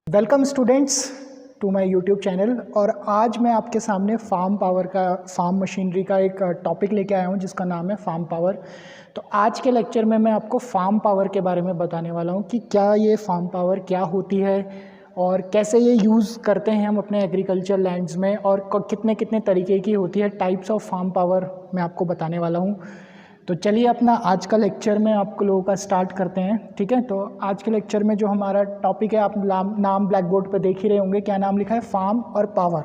Welcome students to my YouTube channel. और आज मैं आपके सामने फार्म मशीनरी का एक टॉपिक लेके आया हूँ जिसका नाम है फार्म पावर। तो आज के लेक्चर में मैं आपको फार्म पावर के बारे में बताने वाला हूँ कि क्या ये फार्म पावर क्या होती है और कैसे ये यूज़ करते हैं हम अपने एग्रीकल्चर लैंड्स में, और कितने कितने तरीके की होती है, टाइप्स ऑफ फार्म पावर मैं आपको बताने वाला हूँ। तो चलिए अपना आज का लेक्चर में आप लोगों का स्टार्ट करते हैं। ठीक है, तो आज के लेक्चर में जो हमारा टॉपिक है, आप नाम ब्लैक बोर्ड पर देख ही रहे होंगे, क्या नाम लिखा है, फार्म और पावर।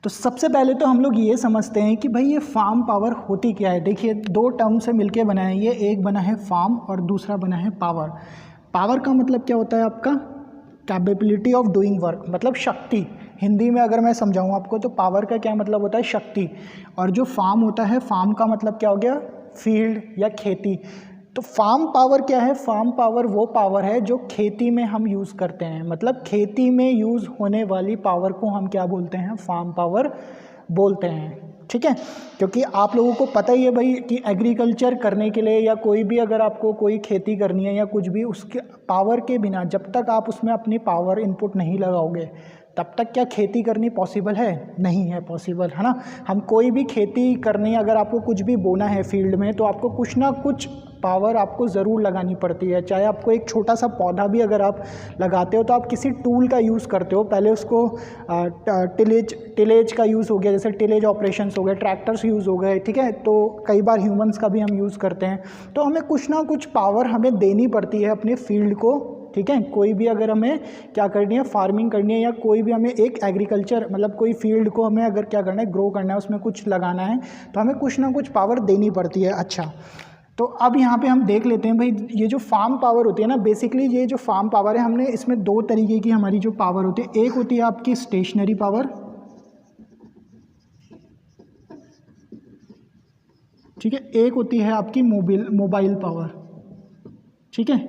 तो सबसे पहले तो हम लोग ये समझते हैं कि भाई ये फार्म पावर होती क्या है। देखिए, दो टर्म से मिलके बना है ये, एक बना है फार्म और दूसरा बना है पावर। पावर का मतलब क्या होता है आपका, कैपेबिलिटी ऑफ डूइंग वर्क, मतलब शक्ति। हिंदी में अगर मैं समझाऊँ आपको तो पावर का क्या मतलब होता है, शक्ति। और जो फार्म होता है, फार्म का मतलब क्या हो गया, फील्ड या खेती। तो फार्म पावर क्या है, फार्म पावर वो पावर है जो खेती में हम यूज़ करते हैं, मतलब खेती में यूज़ होने वाली पावर को हम क्या बोलते हैं, फार्म पावर बोलते हैं। ठीक है, क्योंकि आप लोगों को पता ही है भाई कि एग्रीकल्चर करने के लिए या कोई भी अगर आपको कोई खेती करनी है या कुछ भी, उसके पावर के बिना जब तक आप उसमें अपनी पावर इनपुट नहीं लगाओगे तब तक क्या खेती करनी पॉसिबल है, नहीं है पॉसिबल, है ना। हम कोई भी खेती करनी, अगर आपको कुछ भी बोना है फील्ड में, तो आपको कुछ ना कुछ पावर आपको ज़रूर लगानी पड़ती है। चाहे आपको एक छोटा सा पौधा भी अगर आप लगाते हो तो आप किसी टूल का यूज़ करते हो। पहले उसको टिलेज का यूज़ हो गया, जैसे टिलेज ऑपरेशंस हो गए, ट्रैक्टर्स यूज़ हो गए। ठीक है, तो कई बार ह्यूमंस का भी हम यूज़ करते हैं। तो हमें कुछ ना कुछ पावर हमें देनी पड़ती है अपने फील्ड को। ठीक है, कोई भी अगर हमें क्या करनी है, फार्मिंग करनी है, या कोई भी हमें एक एग्रीकल्चर मतलब कोई फील्ड को हमें अगर क्या करना है, ग्रो करना है, उसमें कुछ लगाना है, तो हमें कुछ ना कुछ पावर देनी पड़ती है। अच्छा, तो अब यहाँ पे हम देख लेते हैं भाई, ये जो फार्म पावर होती है ना, बेसिकली ये जो फार्म पावर है, हमने इसमें दो तरीके की हमारी जो पावर होती है, एक होती है आपकी स्टेशनरी पावर, ठीक है, एक होती है आपकी मोबाइल पावर। ठीक है,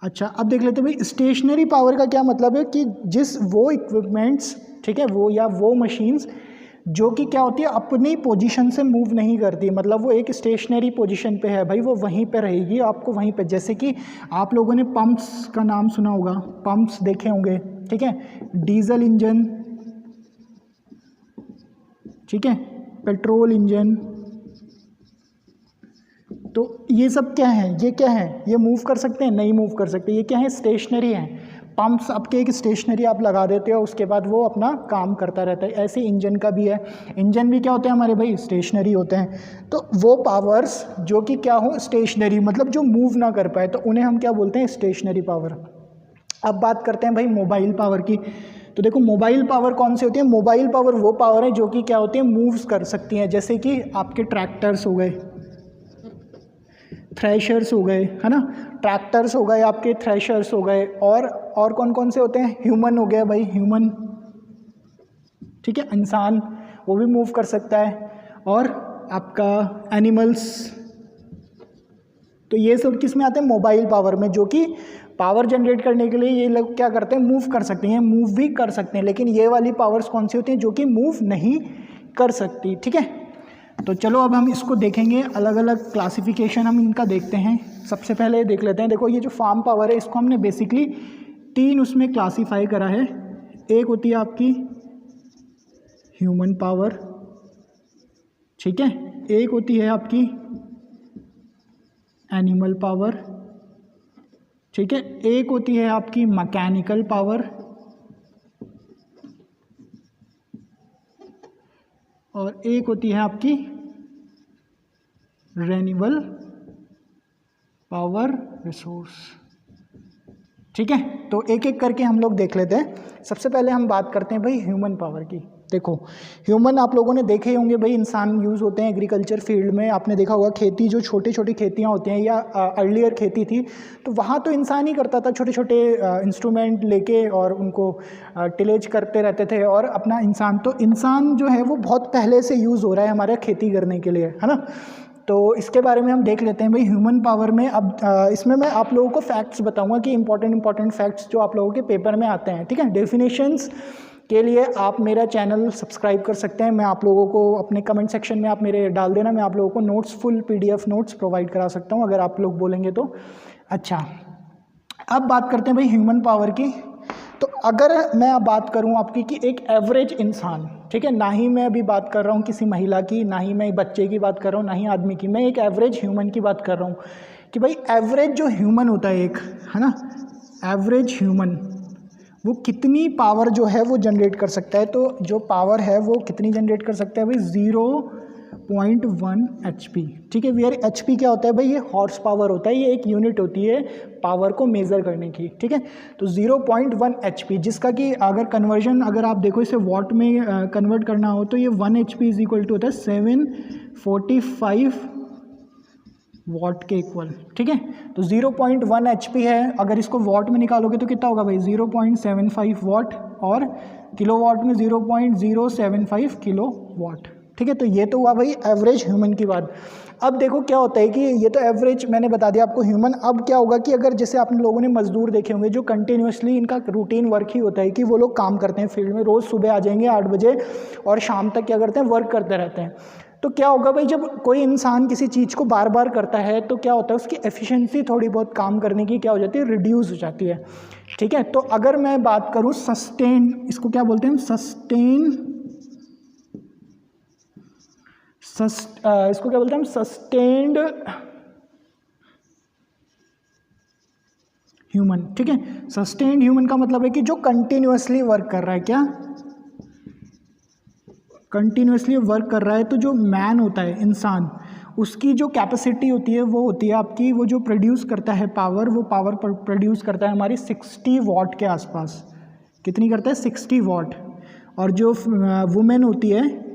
अच्छा, अब देख लेते हैं भाई स्टेशनरी पावर का क्या मतलब है, कि जिस वो इक्विपमेंट्स, ठीक है, वो या वो मशीन्स जो कि क्या होती है, अपनी पोजीशन से मूव नहीं करती, मतलब वो एक स्टेशनरी पोजीशन पे है भाई, वो वहीं पे रहेगी, आपको वहीं पे। जैसे कि आप लोगों ने पंप्स का नाम सुना होगा, पंप्स देखे होंगे, ठीक है, डीजल इंजन, ठीक है, पेट्रोल इंजन। तो ये सब क्या है, ये क्या है, ये मूव कर सकते हैं, नहीं मूव कर सकते, ये क्या है, स्टेशनरी हैं। पंप्स आपके एक स्टेशनरी आप लगा देते हो, उसके बाद वो अपना काम करता रहता है। ऐसे इंजन का भी है, इंजन भी क्या होते हैं हमारे भाई, स्टेशनरी होते हैं। तो वो पावर्स जो कि क्या हो, स्टेशनरी, मतलब जो मूव ना कर पाए, तो उन्हें हम क्या बोलते हैं, स्टेशनरी पावर। अब बात करते हैं भाई मोबाइल पावर की। तो देखो, मोबाइल पावर कौन सी होती है, मोबाइल पावर वो पावर है जो कि क्या होती है, मूव्स कर सकती हैं। जैसे कि आपके ट्रैक्टर्स हो गए, थ्रेशर्स हो गए, है ना, ट्रैक्टर्स हो गए आपके, थ्रेशर्स हो गए, और कौन कौन से होते हैं, ह्यूमन हो गया भाई, ह्यूमन, ठीक है, इंसान, वो भी मूव कर सकता है, और आपका एनिमल्स। तो ये सब किस में आते हैं, मोबाइल पावर में, जो कि पावर जनरेट करने के लिए ये लोग क्या करते हैं, मूव कर सकते हैं, मूव भी कर सकते हैं। लेकिन ये वाली पावर्स कौन सी होती हैं, जो कि मूव नहीं कर सकती। ठीक है, तो चलो अब हम इसको देखेंगे, अलग अलग क्लासिफिकेशन हम इनका देखते हैं। सबसे पहले देख लेते हैं, देखो ये जो फार्म पावर है, इसको हमने बेसिकली तीन उसमें क्लासीफाई करा है। एक होती है आपकी ह्यूमन पावर, ठीक है, एक होती है आपकी एनिमल पावर, ठीक है, एक होती है आपकी मैकेनिकल पावर, और एक होती है आपकी रिन्यूएबल पावर रिसोर्स। ठीक है, तो एक एक करके हम लोग देख लेते हैं। सबसे पहले हम बात करते हैं भाई ह्यूमन पावर की। देखो, ह्यूमन आप लोगों ने देखे होंगे भाई, इंसान यूज़ होते हैं एग्रीकल्चर फील्ड में। आपने देखा होगा खेती, जो छोटी छोटी खेतियाँ होती हैं, या अर्लियर खेती थी, तो वहाँ तो इंसान ही करता था, छोटे छोटे इंस्ट्रूमेंट लेके, और उनको टिलेज करते रहते थे, और अपना इंसान, तो इंसान जो है वो बहुत पहले से यूज़ हो रहा है हमारे खेती करने के लिए, है ना। तो इसके बारे में हम देख लेते हैं भाई ह्यूमन पावर में। अब इसमें मैं आप लोगों को फैक्ट्स बताऊंगा कि इंपॉर्टेंट फैक्ट्स जो आप लोगों के पेपर में आते हैं। ठीक है, डेफिनेशंस के लिए आप मेरा चैनल सब्सक्राइब कर सकते हैं। मैं आप लोगों को अपने कमेंट सेक्शन में आप मेरे डाल देना, मैं आप लोगों को notes, full PDF notes provide करा सकता हूँ अगर आप लोग बोलेंगे तो। अच्छा, अब बात करते हैं भाई ह्यूमन पावर की। तो अगर मैं अब बात करूं आपकी कि एक एवरेज इंसान, ठीक है, ना ही मैं अभी बात कर रहा हूं किसी महिला की, ना ही मैं बच्चे की बात कर रहा हूं, ना ही आदमी की, मैं एक एवरेज ह्यूमन की बात कर रहा हूं कि भाई एवरेज जो ह्यूमन होता है एक, है ना, एवरेज ह्यूमन वो कितनी पावर जो है वो जनरेट कर सकता है। तो जो पावर है वो कितनी जनरेट कर सकता है भाई, 0.1 HP, ठीक है। वेयर HP क्या होता है भाई, ये हॉर्स पावर होता है, ये एक यूनिट होती है पावर को मेज़र करने की, ठीक है। तो 0.1 HP, जिसका कि अगर कन्वर्जन अगर आप देखो इसे वॉट में कन्वर्ट करना हो तो ये 1 HP इज इक्वल टू होता है 745 वॉट के इक्वल, ठीक है। तो 0.1 HP है, अगर इसको वॉट में निकालोगे तो कितना होगा भाई, 0.75 वॉट, और किलो वॉट में 0.075 किलो वॉट, ठीक है। तो ये तो हुआ भाई एवरेज ह्यूमन की बात। अब देखो क्या होता है कि ये तो एवरेज मैंने बता दिया आपको ह्यूमन। अब क्या होगा कि अगर जैसे आप लोगों ने मजदूर देखे होंगे जो कंटिन्यूसली इनका रूटीन वर्क ही होता है कि वो लोग काम करते हैं फील्ड में, रोज़ सुबह आ जाएंगे 8 बजे और शाम तक क्या करते हैं, वर्क करते रहते हैं। तो क्या होगा भाई, जब कोई इंसान किसी चीज़ को बार बार करता है तो क्या होता है, उसकी एफिशिएंसी थोड़ी बहुत काम करने की क्या हो जाती है, रिड्यूस हो जाती है, ठीक है। तो अगर मैं बात करूँ सस्टेन, इसको क्या बोलते हैं, इसको क्या बोलते हैं हम, सस्टेन्ड ह्यूमन, ठीक है। सस्टेन्ड ह्यूमन का मतलब है कि जो कंटिन्यूअसली वर्क कर रहा है, क्या कंटिन्यूअसली वर्क कर रहा है। तो जो मैन होता है, इंसान, उसकी जो कैपेसिटी होती है वो होती है आपकी, वो जो प्रोड्यूस करता है पावर, वो पावर प्रोड्यूस करता है हमारी 60 वॉट के आसपास। कितनी करता है, 60 वॉट। और जो वुमेन होती है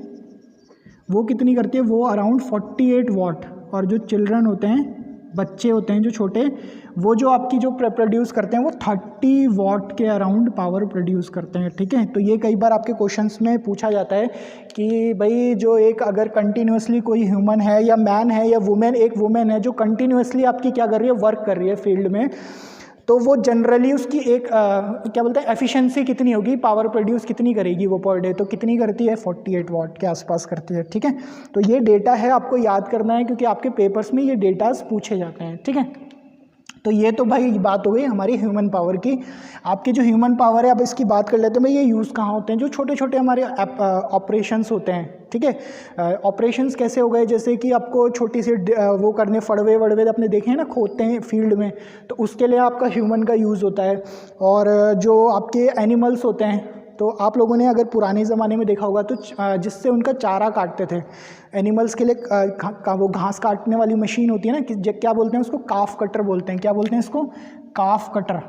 वो कितनी करती है, वो अराउंड 48 वॉट। और जो चिल्ड्रन होते हैं, बच्चे होते हैं जो छोटे, वो जो आपकी जो प्रोड्यूस करते हैं वो 30 वॉट के अराउंड पावर प्रोड्यूस करते हैं, ठीक है। तो ये कई बार आपके क्वेश्चंस में पूछा जाता है कि भाई जो एक अगर कंटिन्यूसली कोई ह्यूमन है या मैन है या वुमेन, एक वुमेन है जो कंटिन्यूसली आपकी क्या कर रही है, वर्क कर रही है फील्ड में, तो वो जनरली उसकी एक क्या बोलते हैं, एफिशिएंसी कितनी होगी, पावर प्रोड्यूस कितनी करेगी वो पर डे, तो कितनी करती है, 48 वॉट के आसपास करती है, ठीक है। तो ये डेटा है, आपको याद करना है क्योंकि आपके पेपर्स में ये डेटाज पूछे जाते हैं, ठीक है। तो ये तो भाई बात हो गई हमारी ह्यूमन पावर की। आपकी जो ह्यूमन पावर है, अब इसकी बात कर लेते हैं भाई, ये यूज़ कहाँ होते हैं, जो छोटे छोटे हमारे ऑपरेशंस होते हैं, ठीक है। ऑपरेशंस कैसे हो गए, जैसे कि आपको छोटी सी वो करने, फड़वे वड़वे अपने देखे हैं ना, खोदते हैं फील्ड में, तो उसके लिए आपका ह्यूमन का यूज़ होता है। और जो आपके एनिमल्स होते हैं, तो आप लोगों ने अगर पुराने ज़माने में देखा होगा तो जिससे उनका चारा काटते थे एनिमल्स के लिए, वो घास काटने वाली मशीन होती है ना, कि क्या बोलते हैं उसको, काफ कटर बोलते हैं। क्या बोलते हैं इसको, काफ कटर।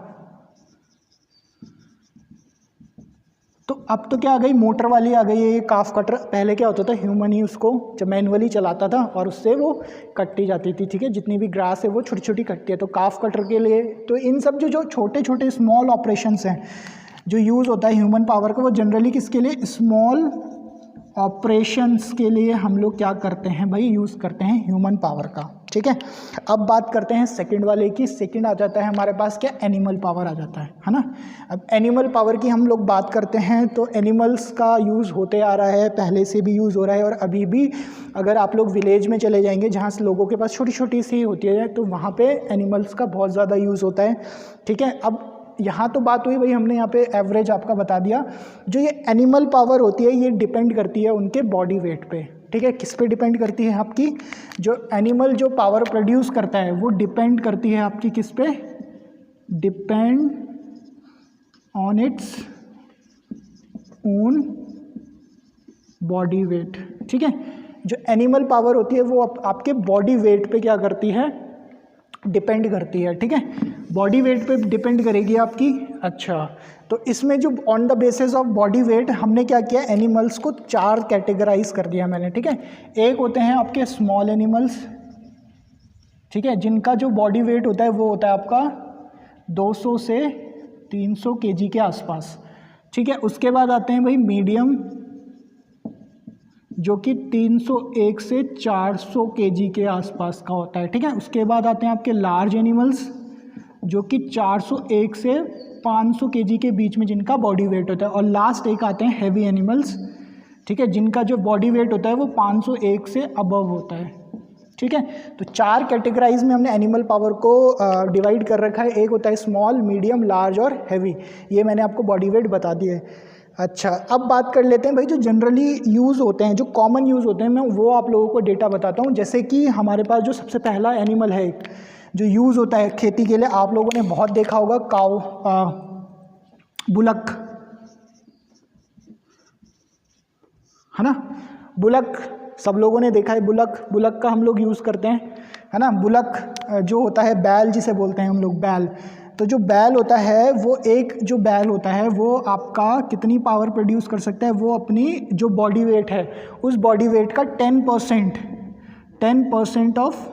तो अब तो क्या आ गई, मोटर वाली आ गई है ये काफ कटर। पहले क्या होता था, ह्यूमन ही उसको जब मैनुअली चलाता था और उससे वो कट्टी जाती थी, ठीक है। जितनी भी ग्रास है वो छोटी छोटी कटती है, तो काफ कटर के लिए। तो इन सब जो छोटे छोटे स्मॉल ऑपरेशंस हैं जो यूज़ होता है ह्यूमन पावर का, वो जनरली किसके लिए, स्मॉल ऑपरेशंस के लिए हम लोग क्या करते हैं भाई, यूज़ करते हैं ह्यूमन पावर का, ठीक है। अब बात करते हैं सेकंड वाले की। सेकंड आ जाता है हमारे पास क्या, एनिमल पावर आ जाता है ना। अब एनिमल पावर की हम लोग बात करते हैं तो एनिमल्स का यूज़ होते आ रहा है, पहले से भी यूज़ हो रहा है, और अभी भी अगर आप लोग विलेज में चले जाएंगे जहाँ से लोगों के पास छोटी छोटी सी होती है, तो वहाँ पर एनिमल्स का बहुत ज़्यादा यूज़ होता है, ठीक है। अब यहाँ तो बात हुई भाई, हमने यहाँ पे एवरेज आपका बता दिया। जो ये एनिमल पावर होती है ये डिपेंड करती है उनके बॉडी वेट पे, ठीक है। किस पे डिपेंड करती है आपकी, जो एनिमल जो पावर प्रोड्यूस करता है वो डिपेंड करती है आपकी किस पे, depend on its own body weight, ठीक है। जो एनिमल पावर होती है वो आपके बॉडी वेट पे क्या करती है, डिपेंड करती है, ठीक है। बॉडी वेट पे डिपेंड करेगी आपकी। अच्छा, तो इसमें जो on the basis of body weight हमने क्या किया, एनिमल्स को 4 कैटेगराइज कर दिया मैंने, ठीक है। एक होते हैं आपके स्मॉल एनिमल्स, ठीक है, जिनका जो बॉडी वेट होता है वो होता है आपका 200 से 300 kg के आसपास, ठीक है। उसके बाद आते हैं भाई मीडियम, जो कि 301 से 400 kg के आसपास का होता है, ठीक है। उसके बाद आते हैं आपके लार्ज एनिमल्स, जो कि 401 से 500 kg के बीच में जिनका बॉडी वेट होता है। और लास्ट एक आते हैं हैवी एनिमल्स, ठीक है, जिनका जो बॉडी वेट होता है वो 501 से अबव होता है, ठीक है। तो 4 कैटेगराइज में हमने एनिमल पावर को डिवाइड कर रखा है। एक होता है स्मॉल, मीडियम, लार्ज और हैवी। ये मैंने आपको बॉडी वेट बता दिया है। अच्छा, अब बात कर लेते हैं भाई जो जनरली यूज़ होते हैं, जो कॉमन यूज़ होते हैं, मैं वो आप लोगों को डेटा बताता हूँ। जैसे कि हमारे पास जो सबसे पहला एनिमल है जो यूज़ होता है खेती के लिए, आप लोगों ने बहुत देखा होगा, काऊ, बुलक, है ना। बुलक सब लोगों ने देखा है। बुलक का हम लोग यूज़ करते हैं, है ना। बुलक जो होता है, बैल जिसे बोलते हैं हम लोग, बैल। तो जो बैल होता है वो जो बैल होता है वो आपका कितनी पावर प्रोड्यूस कर सकता है, वो अपनी जो बॉडी वेट है उस बॉडी वेट का 10% ऑफ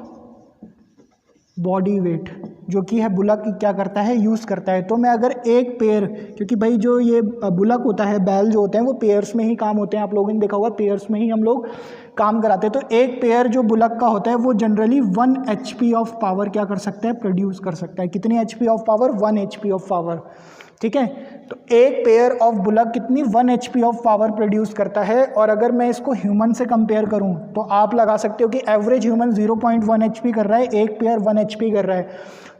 बॉडी वेट जो कि है बुलक क्या करता है, यूज़ करता है। तो मैं अगर एक पेयर, क्योंकि भाई जो ये बुलक होता है, बैल जो होते हैं वो पेयर्स में ही काम होते हैं, आप लोगों ने देखा होगा पेयर्स में ही हम लोग काम कराते हैं। तो एक पेयर जो बुलक का होता है वो जनरली 1 HP ऑफ पावर क्या कर सकता है, प्रोड्यूस कर सकता है। कितनी HP of power, 1 HP of power, ठीक है। तो एक पेयर ऑफ बुलक कितनी, 1 HP ऑफ पावर प्रोड्यूस करता है। और अगर मैं इसको ह्यूमन से कंपेयर करूं तो आप लगा सकते हो कि एवरेज ह्यूमन 0.1 HP कर रहा है, एक पेयर 1 HP कर रहा है।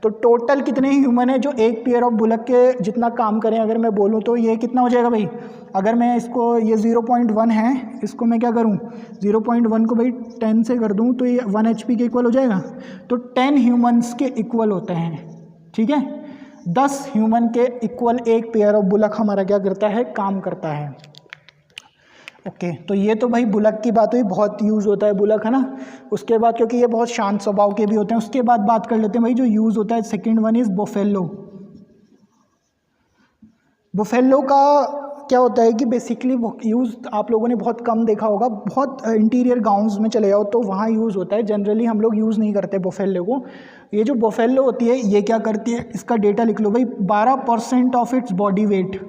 तो टोटल कितने ह्यूमन है जो एक पेयर ऑफ बुलक के जितना काम करें, अगर मैं बोलूं तो ये कितना हो जाएगा भाई। अगर मैं इसको, ये 0.1 है, इसको मैं क्या करूं, 0.1 को भाई 10 से कर दूं तो ये 1 HP के इक्वल हो जाएगा। तो 10 ह्यूमन्स के इक्वल होते हैं, ठीक है। 10 ह्यूमन के इक्वल एक पेयर ऑफ बुलक हमारा क्या करता है, काम करता है। ओके, तो ये तो भाई बुलक की बात हुई, बहुत यूज़ होता है बुलक, है ना। उसके बाद क्योंकि ये बहुत शांत स्वभाव के भी होते हैं, उसके बाद बात कर लेते हैं भाई जो यूज़ होता है। Second one is buffalo. Buffalo का क्या होता है कि बेसिकली यूज़ आप लोगों ने बहुत कम देखा होगा, बहुत इंटीरियर गांव्स में चले जाओ तो वहाँ यूज़ होता है। जनरली हम लोग यूज़ नहीं करते बुफेलो को। ये जो बुफेलो होती है ये क्या करती है, इसका डेटा लिख लो भाई, 12% ऑफ इट्स बॉडी वेट,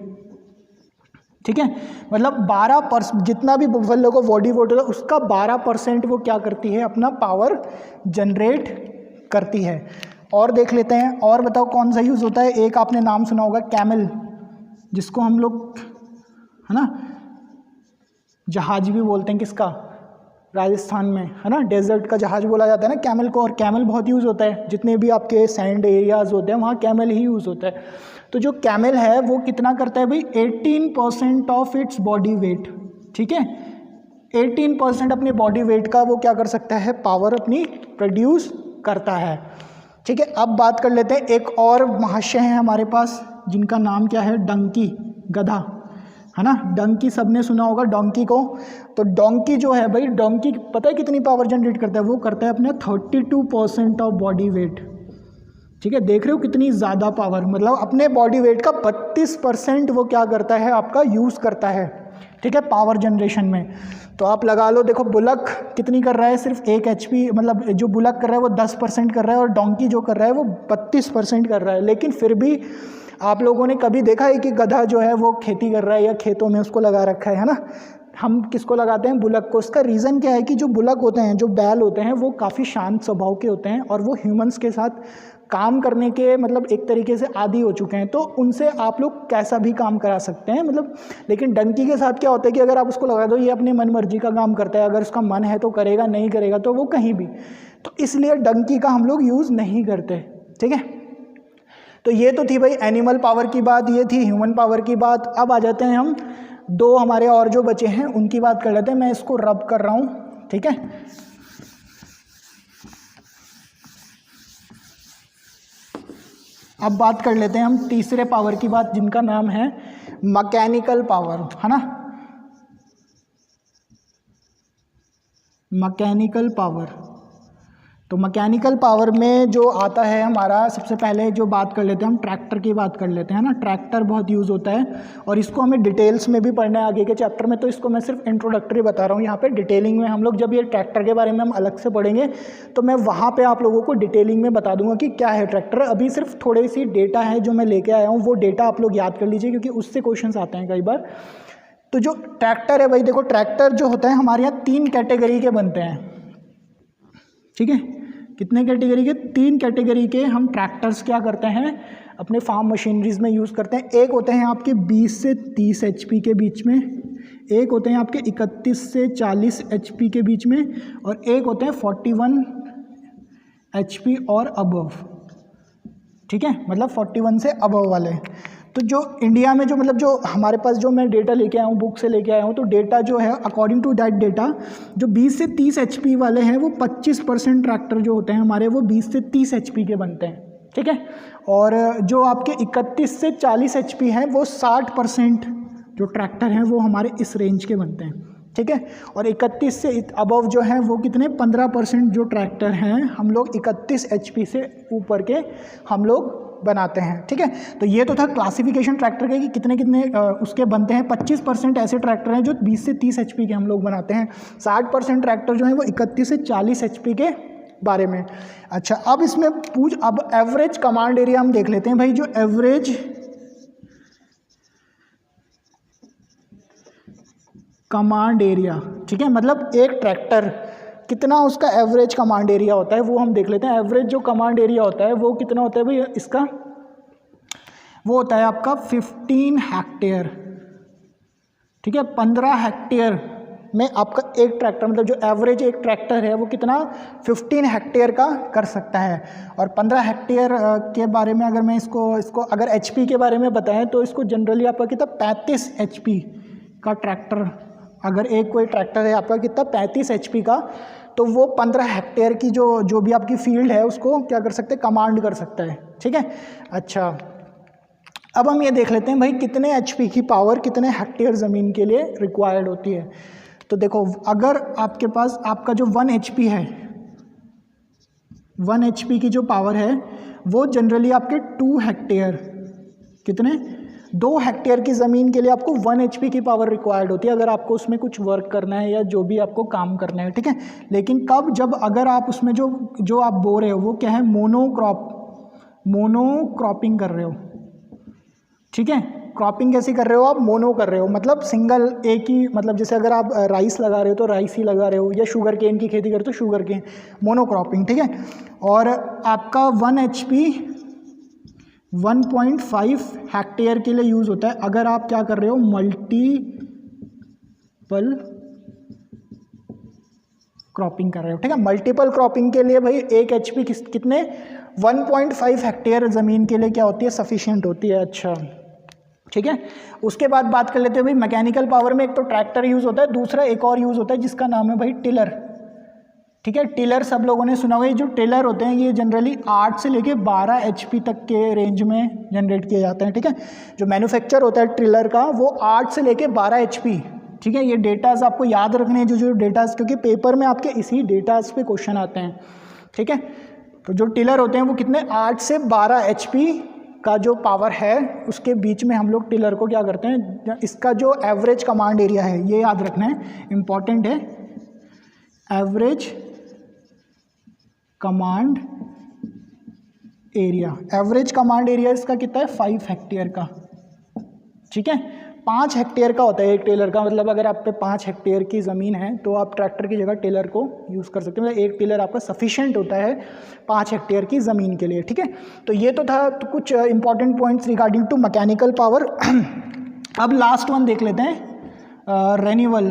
ठीक है। मतलब 12% जितना भी बुफेलो को बॉडी वेट होता है उसका 12% वो क्या करती है, अपना पावर जनरेट करती है। और देख लेते हैं, और बताओ कौन सा यूज़ होता है। एक आपने नाम सुना होगा कैमल, जिसको हम लोग, है ना, जहाज भी बोलते हैं, किसका, राजस्थान में, है ना, डेजर्ट का जहाज बोला जाता है ना कैमल को। और कैमल बहुत यूज़ होता है, जितने भी आपके सैंड एरियाज होते हैं वहाँ कैमल ही यूज़ होता है। तो जो कैमल है वो कितना करता है भाई, 18% ऑफ इट्स बॉडी वेट, ठीक है। 18% अपने बॉडी वेट का वो क्या कर सकता है, पावर अपनी प्रोड्यूस करता है, ठीक है। अब बात कर लेते हैं, एक और महाशय हैं हमारे पास जिनका नाम क्या है, डंकी, गधा, है ना। डंकी सबने सुना होगा डोंकी को। तो डोंकी जो है भाई, डोंकी पता है कितनी पावर जनरेट करता है, वो करता है अपने 32% ऑफ बॉडी वेट, ठीक है। देख रहे हो कितनी ज़्यादा पावर, मतलब अपने बॉडी वेट का 32% वो क्या करता है, आपका यूज़ करता है, ठीक है, पावर जनरेशन में। तो आप लगा लो, देखो बुलक कितनी कर रहा है, सिर्फ 1 HP, मतलब जो बुलक कर रहा है वो 10% कर रहा है और डोंकी जो कर रहा है वो 32% कर रहा है। लेकिन फिर भी आप लोगों ने कभी देखा है कि गधा जो है वो खेती कर रहा है या खेतों में उसको लगा रखा है ना। हम किसको लगाते हैं, बुलक को। उसका रीज़न क्या है कि जो बुलक होते हैं, जो बैल होते हैं, वो काफ़ी शांत स्वभाव के होते हैं और वो ह्यूमंस के साथ काम करने के मतलब एक तरीके से आदी हो चुके हैं। तो उनसे आप लोग कैसा भी काम करा सकते हैं, मतलब। लेकिन डंकी के साथ क्या होता है कि अगर आप उसको लगा दो, ये अपनी मन मर्जी का काम करता है, अगर उसका मन है तो करेगा, नहीं करेगा तो वो कहीं भी। तो इसलिए डंकी का हम लोग यूज़ नहीं करते, ठीक है। तो ये तो थी भाई एनिमल पावर की बात, ये थी ह्यूमन पावर की बात। अब आ जाते हैं हम 2 हमारे और जो बचे हैं उनकी बात कर लेते हैं। मैं इसको रब कर रहा हूँ, ठीक है। अब बात कर लेते हैं हम तीसरे पावर की बात, जिनका नाम है मैकेनिकल पावर, है ना। मैकेनिकल पावर, तो मैकेनिकल पावर में जो आता है हमारा, सबसे पहले जो बात कर लेते हैं हम ट्रैक्टर की बात कर लेते हैं ना। ट्रैक्टर बहुत यूज़ होता है और इसको हमें डिटेल्स में भी पढ़ना है आगे के चैप्टर में, तो इसको मैं सिर्फ इंट्रोडक्टरी बता रहा हूँ यहाँ पे। डिटेलिंग में हम लोग जब ये ट्रैक्टर के बारे में हम अलग से पढ़ेंगे तो मैं वहाँ पर आप लोगों को डिटेलिंग में बता दूंगा कि क्या है ट्रैक्टर। अभी सिर्फ थोड़ी सी डेटा है जो मैं लेके आया हूँ, वो डेटा आप लोग याद कर लीजिए क्योंकि उससे क्वेश्चन आते हैं कई बार। तो जो ट्रैक्टर है भाई, देखो ट्रैक्टर जो होता है हमारे यहाँ 3 कैटेगरी के बनते हैं, ठीक है। कितने कैटेगरी के, 3 कैटेगरी के हम ट्रैक्टर्स क्या करते हैं अपने फार्म मशीनरीज में यूज़ करते हैं। एक होते हैं आपके 20 से 30 HP के बीच में, एक होते हैं आपके 31 से 40 HP के बीच में, और एक होते हैं 41 HP और अबव, ठीक है, मतलब 41 से अबव वाले। तो जो इंडिया में जो मतलब जो हमारे पास जो मैं डेटा लेके आया हूँ, बुक से लेके आया हूँ, तो डेटा जो है अकॉर्डिंग टू दैट डेटा जो 20 से 30 HP वाले हैं वो 25% ट्रैक्टर जो होते हैं हमारे वो 20 से 30 HP के बनते हैं, ठीक है। और जो आपके 31 से 40 HP हैं वो 60% जो ट्रैक्टर हैं वो हमारे इस रेंज के बनते हैं, ठीक है। और 31 से अबव जो है वो कितने 15% जो ट्रैक्टर हैं हम लोग 31 HP से ऊपर के हम लोग बनाते हैं, ठीक है। तो ये तो था क्लासिफिकेशन ट्रैक्टर के कि कितने कितने उसके बनते हैं। 25% ऐसे ट्रैक्टर हैं जो 20 से 30 HP के हम लोग बनाते हैं। 60% ट्रैक्टर जो हैं वो 31 से 40 HP के बारे में। अच्छा, अब इसमें अब एवरेज कमांड एरिया हम देख लेते हैं भाई। जो एवरेज कमांड एरिया, ठीक है, मतलब एक ट्रैक्टर कितना उसका एवरेज कमांड एरिया होता है वो हम देख लेते हैं। एवरेज जो कमांड एरिया होता है वो कितना होता है भाई इसका, वो होता है आपका 15 हेक्टेयर, ठीक है। 15 हेक्टेयर में आपका एक ट्रैक्टर, मतलब जो एवरेज एक ट्रैक्टर है वो कितना 15 हेक्टेयर का कर सकता है। और 15 हेक्टेयर के बारे में अगर मैं इसको अगर HP के बारे में बताएं तो इसको जनरली आपका कितना 35 HP का ट्रैक्टर, अगर एक कोई ट्रैक्टर है आपका कितना 35 HP का, तो वो 15 हेक्टेयर की जो भी आपकी फील्ड है उसको क्या कर सकते हैं, कमांड कर सकता है, ठीक है। अच्छा, अब हम ये देख लेते हैं भाई कितने HP की पावर कितने हेक्टेयर ज़मीन के लिए रिक्वायर्ड होती है। तो देखो, अगर आपके पास आपका जो 1 HP है, 1 HP की जो पावर है वो जनरली आपके 2 हेक्टेयर, कितने 2 हेक्टेयर की ज़मीन के लिए आपको 1 HP की पावर रिक्वायर्ड होती है अगर आपको उसमें कुछ वर्क करना है या जो भी आपको काम करना है, ठीक है। लेकिन कब, जब अगर आप उसमें जो आप बो रहे हो वो क्या है, मोनोक्रॉपिंग कर रहे हो, ठीक है। क्रॉपिंग कैसे कर रहे हो आप, मोनो कर रहे हो, मतलब सिंगल एक ही, मतलब जैसे अगर आप राइस लगा रहे हो तो राइस ही लगा रहे हो, या शुगर केन की खेती करते हो तो शुगर केन, मोनोक्रॉपिंग, ठीक है। और आपका 1 HP 1.5 हेक्टेयर के लिए यूज़ होता है अगर आप क्या कर रहे हो, मल्टीपल क्रॉपिंग कर रहे हो, ठीक है। मल्टीपल क्रॉपिंग के लिए भाई 1 HP कितने 1.5 हेक्टेयर ज़मीन के लिए क्या होती है, सफिशिएंट होती है। अच्छा, ठीक है। उसके बाद बात कर लेते हैं भाई मैकेनिकल पावर में। एक तो ट्रैक्टर यूज़ होता है, दूसरा एक और यूज़ होता है जिसका नाम है भाई टिलर, ठीक है। टिलर सब लोगों ने सुना होगा। ये जो टिलर होते हैं ये जनरली 8 से लेके 12 HP तक के रेंज में जनरेट किए जाते हैं, ठीक है। जो मैन्युफैक्चर होता है टिलर का वो 8 से लेके 12 HP, ठीक है। ये डेटाज आपको याद रखने हैं, जो डेटाज, क्योंकि पेपर में आपके इसी डेटाज पे क्वेश्चन आते हैं, ठीक है। तो जो टिलर होते हैं वो कितने 8 से 12 HP का जो पावर है उसके बीच में हम लोग टिलर को क्या करते हैं, इसका जो एवरेज कमांड एरिया है ये याद रखना है, इम्पॉर्टेंट है। Average command area, average command area इसका कितना है 5 हेक्टेयर का, ठीक है। 5 हेक्टेयर का होता है एक टेलर का, मतलब अगर आप पे 5 हेक्टेयर की ज़मीन है तो आप ट्रैक्टर की जगह टेलर को यूज़ कर सकते हैं, मतलब एक टेलर आपका सफिशिएंट होता है 5 हेक्टेयर की ज़मीन के लिए, ठीक है। तो ये तो था तो कुछ important points regarding to mechanical power. अब लास्ट वन देख लेते हैं, रेन्यूएबल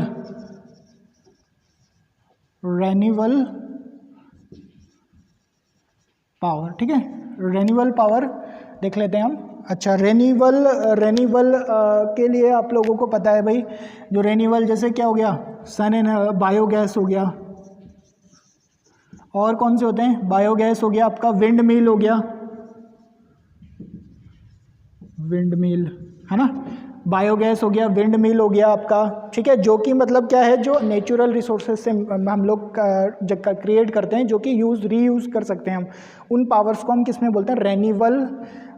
पावर, ठीक है। रेन्यूएबल पावर देख लेते हैं हम। अच्छा, रेन्यूएबल के लिए आप लोगों को पता है भाई, जो रेन्यूएबल जैसे क्या हो गया, बायोगैस हो गया, और कौन से होते हैं, बायोगैस हो गया आपका, विंड मिल हो गया, विंड मिल है ना, बायोगैस हो गया, विंड मिल हो गया आपका, ठीक है। जो कि मतलब क्या है, जो नेचुरल रिसोर्सेज से हम लोग क्रिएट करते हैं, जो कि रीयूज़ कर सकते हैं हम, उन पावर्स को हम किस में बोलते हैं, रेन्यूएबल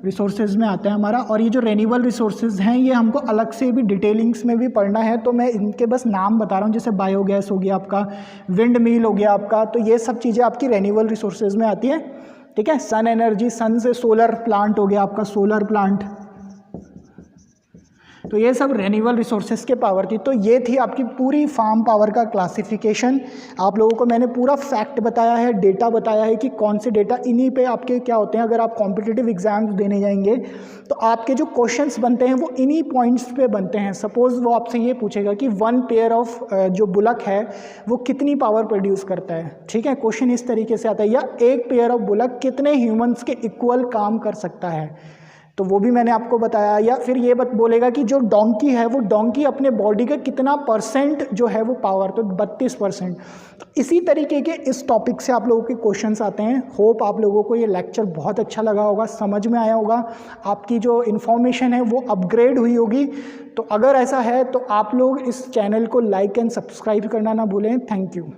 रिसोर्सेज में आता है हमारा। और ये जो रेन्यूएबल रिसोर्सेज हैं ये हमको अलग से भी डिटेलिंग्स में भी पढ़ना है, तो मैं इनके बस नाम बता रहा हूँ, जैसे बायोगैस हो गया आपका, विंड मिल हो गया आपका, तो ये सब चीज़ें आपकी रेन्यूएबल रिसोर्सेज में आती है, ठीक है। सन एनर्जी, सन से सोलर प्लांट हो गया आपका, सोलर प्लांट, तो तो ये सब रिन्यूएबल रिसोर्सेज के पावर थी। तो ये थी आपकी पूरी फार्म पावर का क्लासिफिकेशन। आप लोगों को मैंने पूरा फैक्ट बताया है, डेटा बताया है कि कौन से डेटा इन्हीं पे आपके क्या होते हैं। अगर आप कॉम्पिटिटिव एग्जाम्स देने जाएंगे तो आपके जो क्वेश्चंस बनते हैं वो इन्हीं पॉइंट्स पे बनते हैं। सपोज वो आपसे ये पूछेगा कि 1 पेयर ऑफ जो बुलक है वो कितनी पावर प्रोड्यूस करता है, ठीक है, क्वेश्चन इस तरीके से आता है। या 1 पेयर ऑफ बुलक कितने ह्यूमंस के इक्वल काम कर सकता है, तो वो भी मैंने आपको बताया। या फिर ये बोलेगा कि जो डोंकी है वो डोंकी अपने बॉडी का कितना % जो है वो पावर, तो 32%। तो इसी तरीके के इस टॉपिक से आप लोगों के क्वेश्चंस आते हैं। होप आप लोगों को ये लेक्चर बहुत अच्छा लगा होगा, समझ में आया होगा, आपकी जो इन्फॉर्मेशन है वो अपग्रेड हुई होगी। तो अगर ऐसा है तो आप लोग इस चैनल को लाइक एंड सब्सक्राइब करना ना भूलें। Thank you.